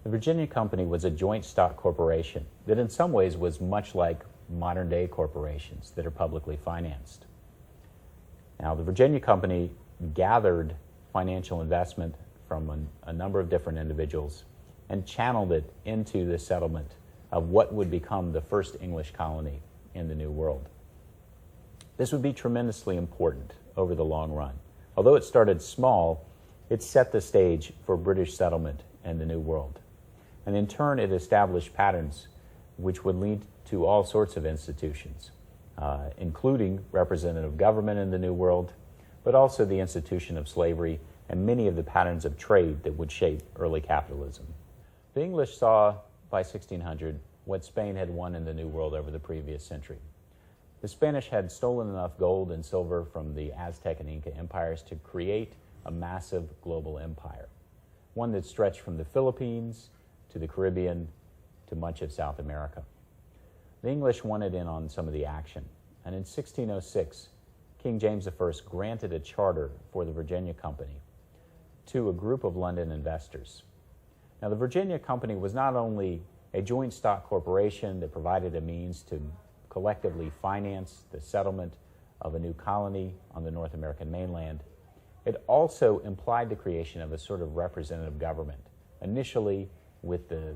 The Virginia Company was a joint stock corporation that in some ways was much like modern-day corporations that are publicly financed. Now, the Virginia Company gathered financial investment from a number of different individuals and channeled it into the settlement of what would become the first English colony in the New World. This would be tremendously important over the long run. Although it started small, it set the stage for British settlement in the New World. And in turn, it established patterns which would lead to all sorts of institutions, including representative government in the New World, but also the institution of slavery and many of the patterns of trade that would shape early capitalism. The English saw by 1600 what Spain had won in the New World over the previous century. The Spanish had stolen enough gold and silver from the Aztec and Inca empires to create a massive global empire, one that stretched from the Philippines to the Caribbean to much of South America. The English wanted in on some of the action, and in 1606, King James I granted a charter for the Virginia Company to a group of London investors. Now, the Virginia Company was not only a joint stock corporation that provided a means to collectively finance the settlement of a new colony on the North American mainland, it also implied the creation of a sort of representative government, initially with the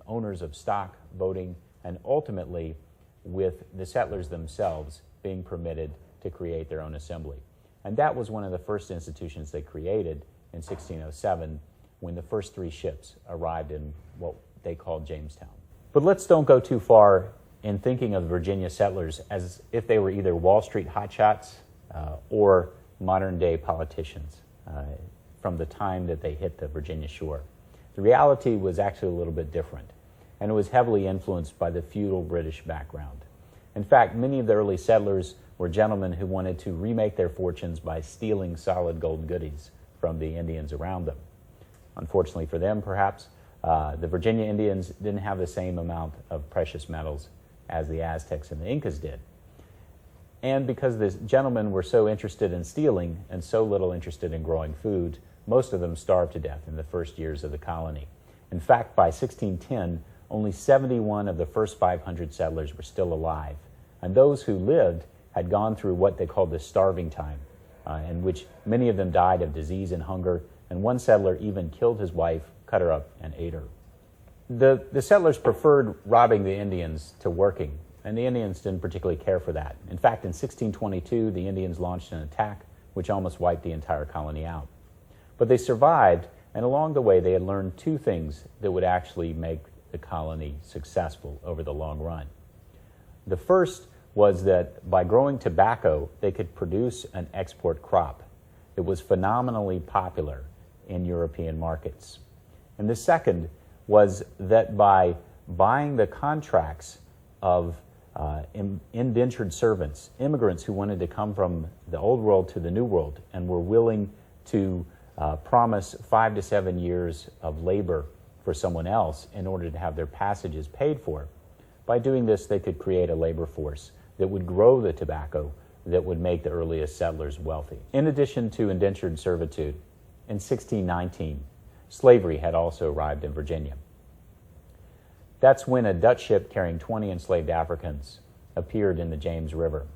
owners of stock voting and ultimately with the settlers themselves being permitted to create their own assembly. And that was one of the first institutions they created in 1607 when the first 3 ships arrived in what they called Jamestown. But let's don't go too far in thinking of Virginia settlers as if they were either Wall Street hotshots or modern-day politicians from the time that they hit the Virginia shore. The reality was actually a little bit different, and it was heavily influenced by the feudal British background. In fact, many of the early settlers were gentlemen who wanted to remake their fortunes by stealing solid gold goodies from the Indians around them. Unfortunately for them, perhaps, the Virginia Indians didn't have the same amount of precious metals as the Aztecs and the Incas did. And because the gentlemen were so interested in stealing and so little interested in growing food, most of them starved to death in the first years of the colony. In fact, by 1610, only 71 of the first 500 settlers were still alive. And those who lived had gone through what they called the starving time, in which many of them died of disease and hunger, and one settler even killed his wife, cut her up, and ate her. The settlers preferred robbing the Indians to working, and the Indians didn't particularly care for that. In fact, in 1622, the Indians launched an attack which almost wiped the entire colony out. But they survived, and along the way they had learned 2 things that would actually make the colony successful over the long run. The first was that by growing tobacco, they could produce an export crop that was phenomenally popular in European markets. And the second was that by buying the contracts of indentured servants, immigrants who wanted to come from the Old World to the New World and were willing to promise 5 to 7 years of labor for someone else in order to have their passages paid for. By doing this, they could create a labor force that would grow the tobacco that would make the earliest settlers wealthy. In addition to indentured servitude, in 1619, slavery had also arrived in Virginia. That's when a Dutch ship carrying 20 enslaved Africans appeared in the James River.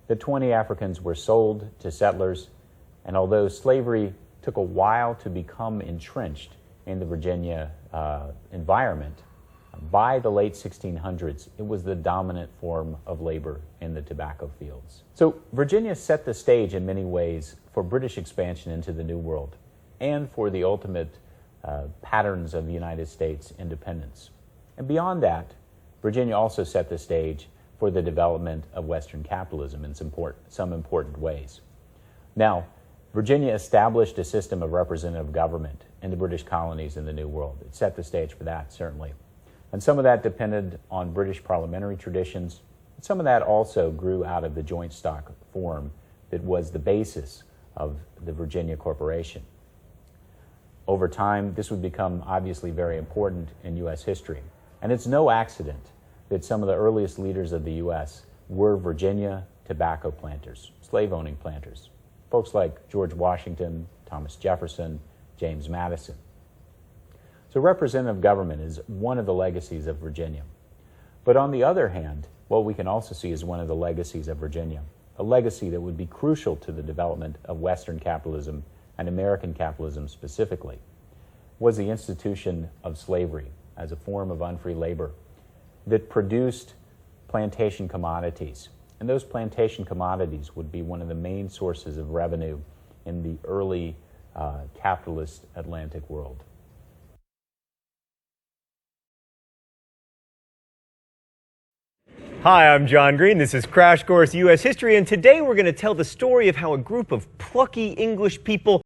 The 20 Africans were sold to settlers, and although slavery took a while to become entrenched in the Virginia environment, by the late 1600s, it was the dominant form of labor in the tobacco fields. So Virginia set the stage in many ways for British expansion into the New World and for the ultimate patterns of the United States independence. And beyond that, Virginia also set the stage for the development of Western capitalism in some important ways. Now, Virginia established a system of representative government in the British colonies in the New World. It set the stage for that, certainly. And some of that depended on British parliamentary traditions. Some of that also grew out of the joint stock form that was the basis of the Virginia Corporation. Over time, this would become obviously very important in U.S. history. And it's no accident that some of the earliest leaders of the U.S. were Virginia tobacco planters, slave-owning planters. Folks like George Washington, Thomas Jefferson, James Madison. So representative government is one of the legacies of Virginia. But on the other hand, what we can also see is one of the legacies of Virginia, a legacy that would be crucial to the development of Western capitalism and American capitalism specifically, was the institution of slavery as a form of unfree labor that produced plantation commodities. And those plantation commodities would be one of the main sources of revenue in the early capitalist Atlantic world. Hi, I'm John Green. This is Crash Course U.S. History, and today we're going to tell the story of how a group of plucky English people